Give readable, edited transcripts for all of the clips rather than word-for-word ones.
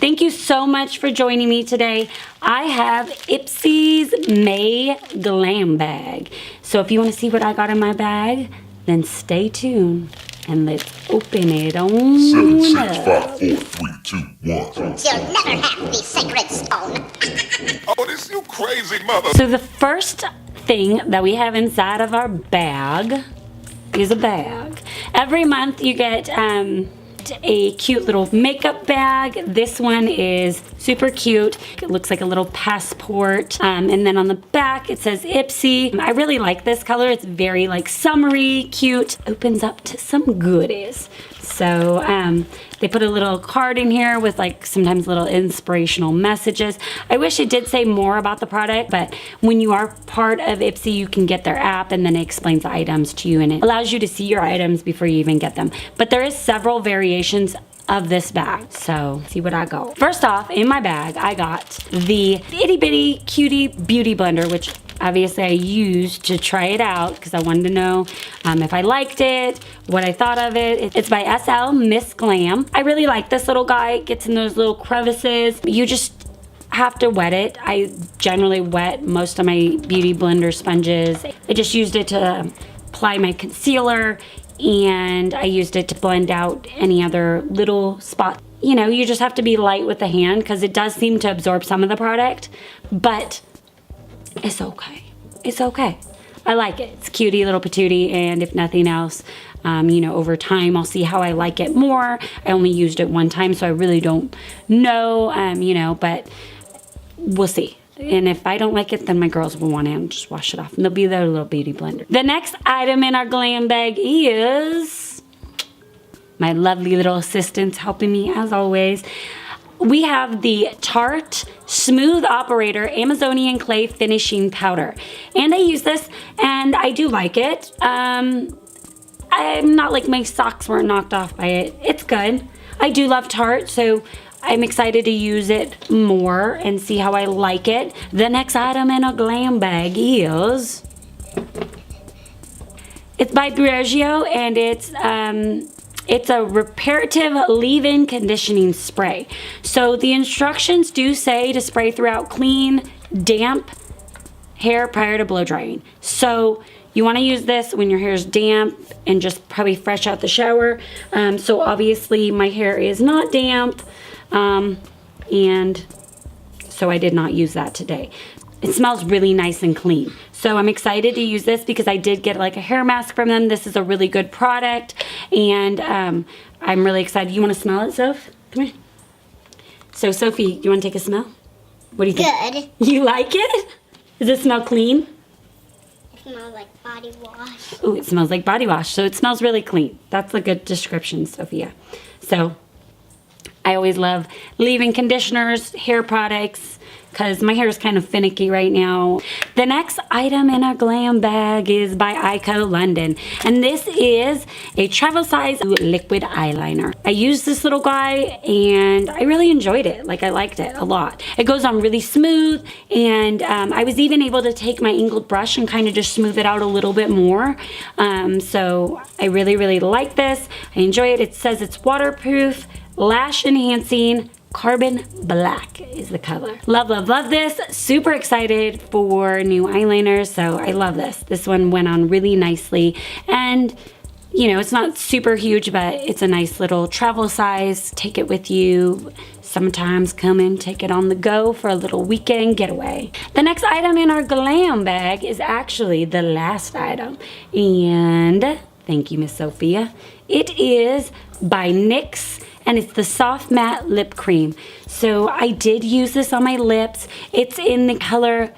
Thank you so much for joining me today. I have Ipsy's May Glam Bag. So if you want to see what I got in my bag, then stay tuned and let's open it on 7, 6, up. 5, 4, 3, 2, 1. You'll never have the sacred stone. Oh, this you crazy mother. So the first thing that we have inside of our bag is a bag. Every month you get a cute little makeup bag. This one is super cute. It looks like a little passport. And then on the back it says Ipsy. I really like this color. It's very like summery, cute. Opens up to some goodies. So they put a little card in here with like sometimes little inspirational messages. I wish it did say more about the product, but when you are part of Ipsy, you can get their app and then it explains the items to you and it allows you to see your items before you even get them. But there is several variations of this bag, so see what I got. First off, in my bag, I got the itty bitty cutie beauty blender, which obviously I used to try it out because I wanted to know if I liked it, what I thought of it. It's by SL Miss Glam. I really like this little guy. It gets in those little crevices. You just have to wet it. I generally wet most of my beauty blender sponges. I just used it to apply my concealer, and I used it to blend out any other little spots. You know, you just have to be light with the hand because it does seem to absorb some of the product, but it's okay. It's okay. I like it. It's cutie little patootie, and if nothing else, you know, over time I'll see how I like it more. I only used it one time, so I really don't know, you know, but we'll see. And if I don't like it, then my girls will want to just wash it off, and they'll be their little beauty blender. The next item in our glam bag is my lovely little assistants helping me as always. We have the Tarte Smooth Operator Amazonian Clay Finishing Powder. And I use this and I do like it. I'm not like my socks weren't knocked off by it. It's good. I do love Tarte, so I'm excited to use it more and see how I like it. The next item in a glam bag is, it's by Briogeo, and it's a reparative leave-in conditioning spray. So the instructions do say to spray throughout clean, damp hair prior to blow drying. So you want to use this when your hair is damp and just probably fresh out the shower. So obviously my hair is not damp, and so I did not use that today. It smells really nice and clean. So I'm excited to use this because I did get like a hair mask from them. This is a really good product, and I'm really excited. You want to smell it, Soph? Come here. So Sophie, you want to take a smell? What do you think? Good. You like it? Does it smell clean? It smells like body wash. Oh, it smells like body wash. So it smells really clean. That's a good description, Sophia. So I always love leave-in conditioners, hair products, because my hair is kind of finicky right now. The next item in our glam bag is by Ico London, and this is a travel size liquid eyeliner. I used this little guy and I really enjoyed it. Like, I liked it a lot. It goes on really smooth, and I was even able to take my angled brush and kind of just smooth it out a little bit more. So I really, really like this. I enjoy it. It says it's waterproof, lash enhancing, carbon black is the color. Love, love, love this. Super excited for new eyeliners, so I love this. This one went on really nicely, and you know, it's not super huge, but it's a nice little travel size. Take it with you. Sometimes come and take it on the go for a little weekend getaway. The next item in our glam bag is actually the last item, and thank you, Miss Sophia. It is by NYX, and it's the Soft Matte Lip Cream. So I did use this on my lips. It's in the color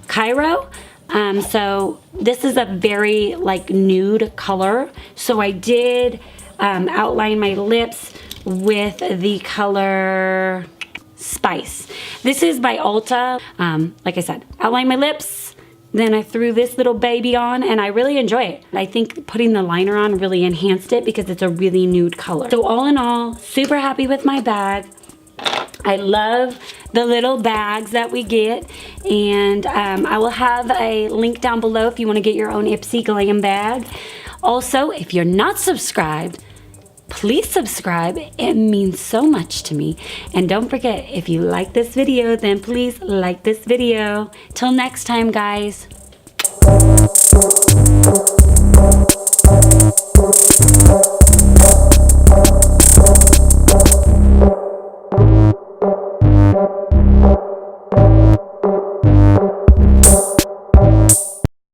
Cairo. So this is a very like nude color. So I did outline my lips with the color Spice. This is by Ulta. Like I said, outline my lips. Then I threw this little baby on, and I really enjoy it. I think putting the liner on really enhanced it because it's a really nude color. So all in all, super happy with my bag. I love the little bags that we get, and I will have a link down below if you want to get your own Ipsy Glam bag. Also, if you're not subscribed, please subscribe. It means so much to me. And don't forget, if you like this video, then please like this video. Till next time, guys.